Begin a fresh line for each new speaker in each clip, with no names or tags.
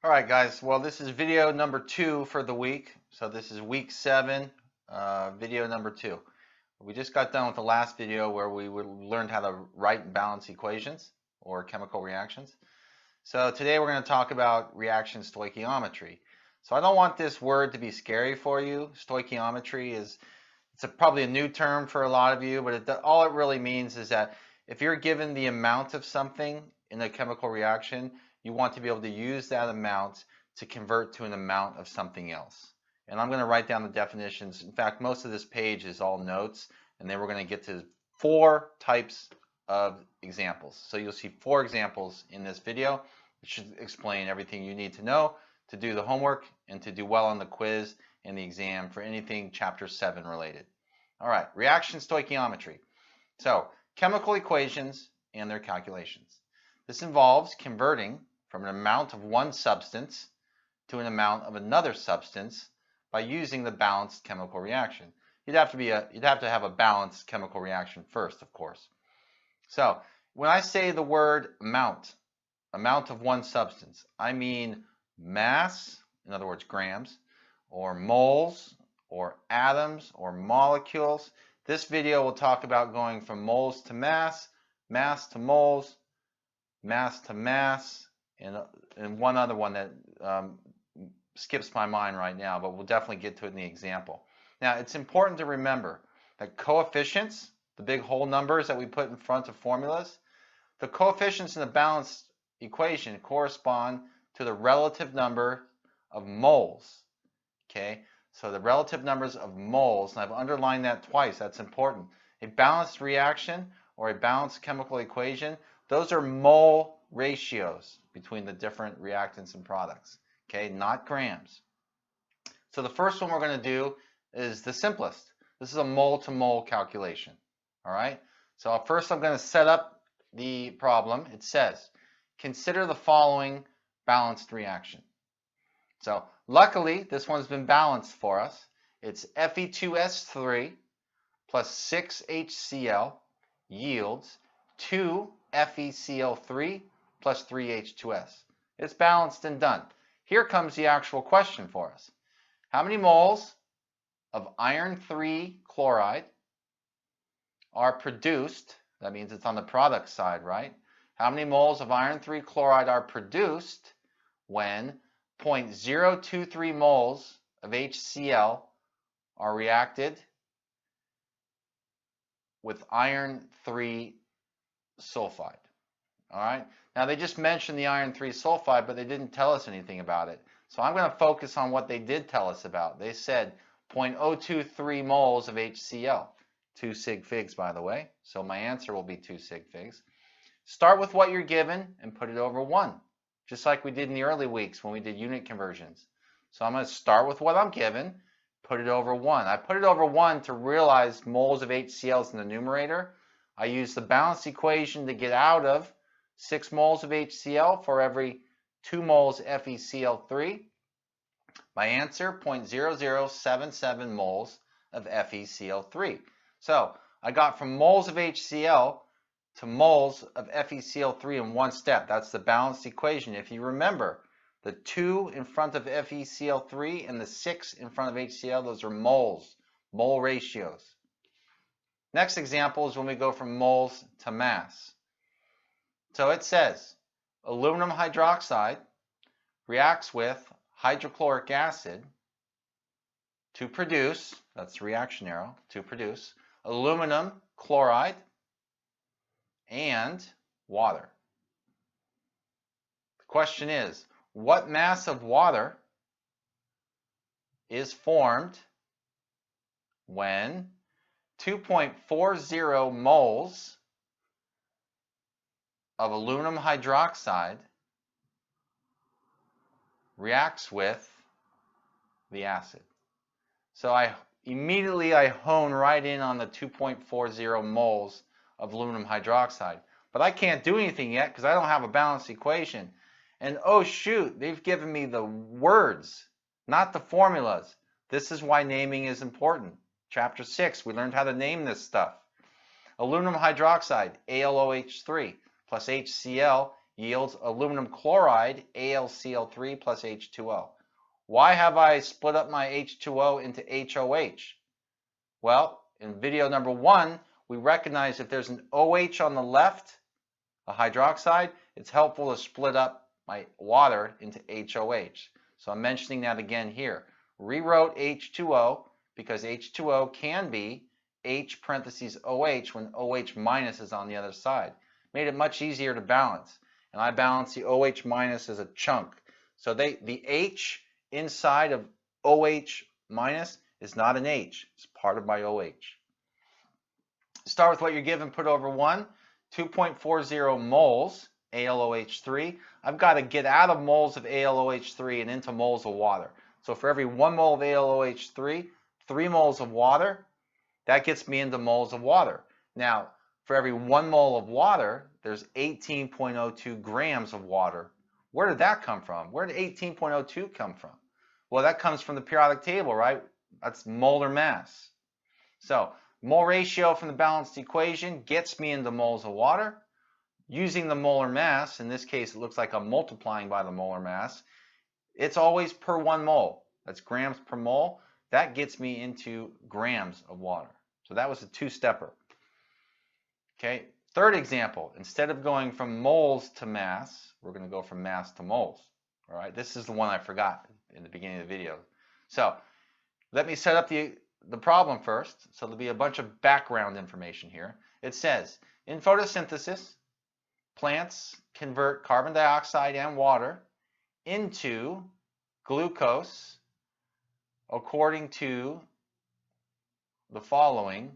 All right, guys. Well, this is video number 2 for the week. So this is week 7, video number 2. We just got done with the last video where we learned how to write and balance equations or chemical reactions. So today we're going to talk about reaction stoichiometry. So I don't want this word to be scary for you. Stoichiometry is probably a new term for a lot of you, but all it really means is that if you're given the amount of something in a chemical reaction, you want to be able to use that amount to convert to an amount of something else. And I'm going to write down the definitions. In fact, most of this page is all notes, and then we're going to get to 4 types of examples. So you'll see 4 examples in this video. It should explain everything you need to know to do the homework and to do well on the quiz and the exam for anything chapter 7 related. All right, reaction stoichiometry. So chemical equations and their calculations. This involves converting from an amount of one substance to an amount of another substance by using the balanced chemical reaction. You'd have to have a balanced chemical reaction first, of course. So when I say the word amount of one substance, I mean mass, in other words grams, or moles, or atoms, or molecules. This video will talk about going from moles to mass, mass to moles, mass to mass, and one other one that skips my mind right now, but we'll definitely get to it in the example. Now, it's important to remember that coefficients, the big whole numbers that we put in front of formulas, the coefficients in the balanced equation correspond to the relative number of moles. Okay, so the relative numbers of moles, and I've underlined that twice, that's important. A balanced reaction or a balanced chemical equation, those are mole ratios between the different reactants and products, okay, not grams. So the first one we're going to do is the simplest. This is a mole to mole calculation. All right, so first I'm going to set up the problem. It says, consider the following balanced reaction. So luckily this one's been balanced for us. It's Fe2S3 plus 6HCl yields 2 FeCl3 plus 3H2S. It's balanced and done. Here comes the actual question for us. How many moles of iron 3 chloride are produced? That means it's on the product side, right? How many moles of iron 3 chloride are produced when 0.023 moles of HCl are reacted with iron 3 sulfide? All right. Now they just mentioned the iron 3 sulfide, but they didn't tell us anything about it. So I'm going to focus on what they did tell us about. They said 0.023 moles of HCl. 2 sig figs, by the way. So my answer will be 2 sig figs. Start with what you're given and put it over 1, just like we did in the early weeks when we did unit conversions. So I'm going to start with what I'm given, put it over 1. I put it over 1 to realize moles of HCl in the numerator. I use the balanced equation to get out of 6 moles of HCl for every 2 moles FeCl3. My answer, 0.0077 moles of FeCl3. So I got from moles of HCl to moles of FeCl3 in one step. That's the balanced equation. If you remember, the 2 in front of FeCl3 and the 6 in front of HCl, those are moles, mole ratios. Next example is when we go from moles to mass. So it says aluminum hydroxide reacts with hydrochloric acid to produce, that's the reaction arrow, to produce aluminum chloride and water. The question is, what mass of water is formed when 2.40 moles of aluminum hydroxide reacts with the acid? So I immediately hone right in on the 2.40 moles of aluminum hydroxide. But I can't do anything yet because I don't have a balanced equation. And oh shoot, they've given me the words, not the formulas. This is why naming is important. Chapter 6, we learned how to name this stuff. Aluminum hydroxide, AlOH3, plus HCl yields aluminum chloride, AlCl3 plus H2O. Why have I split up my H2O into HOH? Well, in video number 1, we recognize if there's an OH on the left, a hydroxide, it's helpful to split up my water into HOH. So I'm mentioning that again here. Rewrote H2O because H2O can be H parentheses OH when OH minus is on the other side. Made it much easier to balance. And I balance the OH minus as a chunk. So the H inside of OH minus is not an H. It's part of my OH. Start with what you're given, put over 1. 2.40 moles AlOH3. I've got to get out of moles of AlOH3 and into moles of water. So for every 1 mole of AlOH3, 3 moles of water, that gets me into moles of water. Now, for every 1 mole of water, there's 18.02 grams of water. Where did that come from? Where did 18.02 come from? Well, that comes from the periodic table, right? That's molar mass. So, mole ratio from the balanced equation gets me into moles of water. Using the molar mass, in this case it looks like I'm multiplying by the molar mass, it's always per 1 mole. That's grams per mole. That gets me into grams of water. So that was a two-stepper. Okay, third example, instead of going from moles to mass, we're going to go from mass to moles. All right, this is the one I forgot in the beginning of the video. So let me set up the problem first. So there'll be a bunch of background information here. It says, in photosynthesis, plants convert carbon dioxide and water into glucose according to the following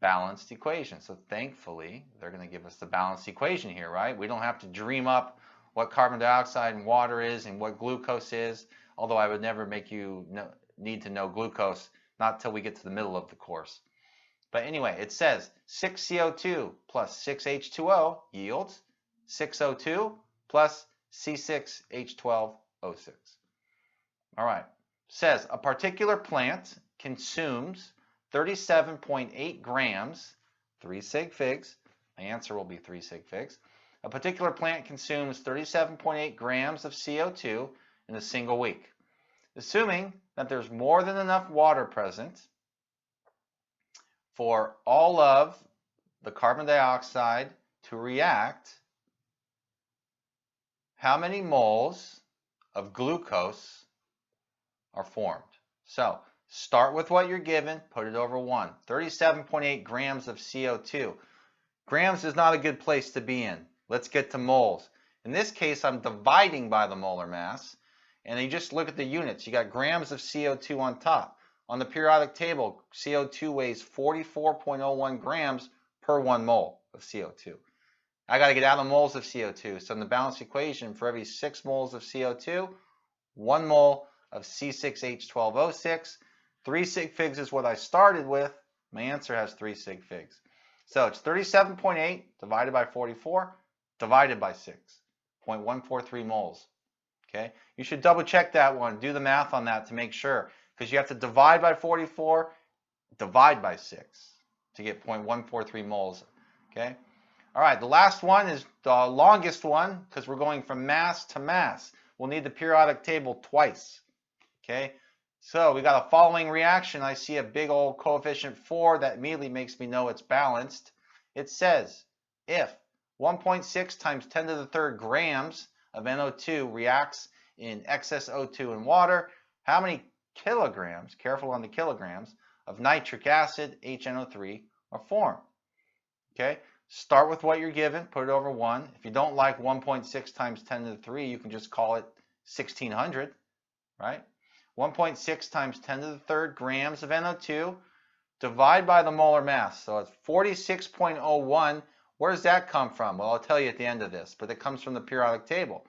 balanced equation. So thankfully, they're going to give us the balanced equation here, right? We don't have to dream up what carbon dioxide and water is and what glucose is, although I would never make you need to know glucose, not till we get to the middle of the course. But anyway, it says 6 CO2 plus 6 H2O yields 6O2 plus C6H12O6. All right. Says a particular plant consumes 37.8 grams, 3 sig figs. My answer will be 3 sig figs. A particular plant consumes 37.8 grams of CO2 in a single week. Assuming that there's more than enough water present for all of the carbon dioxide to react, how many moles of glucose are formed? So start with what you're given, put it over 1. 37.8 grams of CO2. Grams is not a good place to be in. Let's get to moles. In this case, I'm dividing by the molar mass, and you just look at the units. You got grams of CO2 on top. On the periodic table, CO2 weighs 44.01 grams per 1 mole of CO2. I got to get out of moles of CO2. So in the balanced equation, for every 6 moles of CO2, 1 mole of C6H12O6. 3 sig figs is what I started with. My answer has 3 sig figs. So it's 37.8 divided by 44 divided by 6. 0.143 moles. Okay? You should double check that one. Do the math on that to make sure. Because you have to divide by 44, divide by 6 to get 0.143 moles. Okay? All right, the last one is the longest one because we're going from mass to mass. We'll need the periodic table twice. Okay? So we got a following reaction. I see a big old coefficient 4 that immediately makes me know it's balanced. It says if 1.6 times 10 to the third grams of NO2 reacts in excess O2 in water, how many kilograms, careful on the kilograms, of nitric acid, HNO3, are formed? Okay, start with what you're given, put it over 1. If you don't like 1.6 times 10 to the 3, you can just call it 1600, right? 1.6 times 10 to the third grams of NO2, divide by the molar mass. So it's 46.01. Where does that come from? Well, I'll tell you at the end of this, but it comes from the periodic table.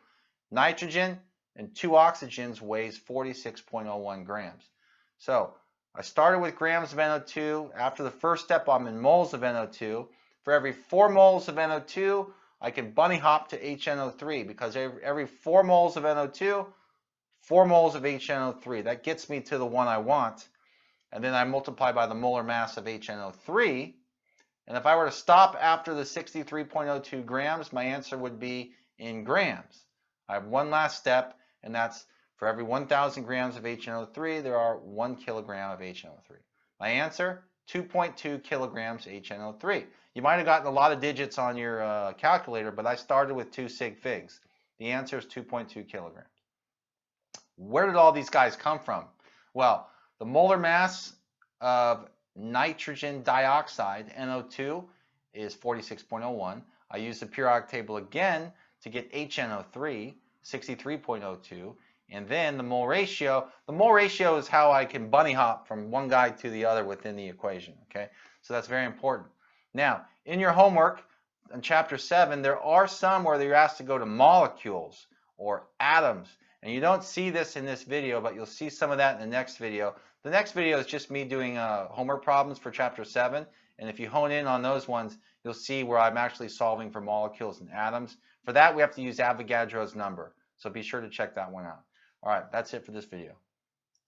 Nitrogen and 2 oxygens weighs 46.01 grams. So I started with grams of NO2. After the first step, I'm in moles of NO2. For every 4 moles of NO2, I can bunny hop to HNO3 because every 4 moles of NO2, 4 moles of HNO3. That gets me to the one I want. And then I multiply by the molar mass of HNO3. And if I were to stop after the 63.02 grams, my answer would be in grams. I have one last step, and that's for every 1,000 grams of HNO3, there are 1 kilogram of HNO3. My answer, 2.2 kilograms HNO3. You might have gotten a lot of digits on your calculator, but I started with 2 sig figs. The answer is 2.2 kilograms. Where did all these guys come from? Well, the molar mass of nitrogen dioxide, NO2, is 46.01. I used the periodic table again to get HNO3, 63.02. And then the mole ratio. The mole ratio is how I can bunny hop from one guy to the other within the equation. Okay, so that's very important. Now, in your homework, in Chapter 7, there are some where you're asked to go to molecules or atoms. And you don't see this in this video, but you'll see some of that in the next video. The next video is just me doing homework problems for Chapter 7. And if you hone in on those ones, you'll see where I'm actually solving for molecules and atoms. For that, we have to use Avogadro's number. So be sure to check that one out. All right, that's it for this video.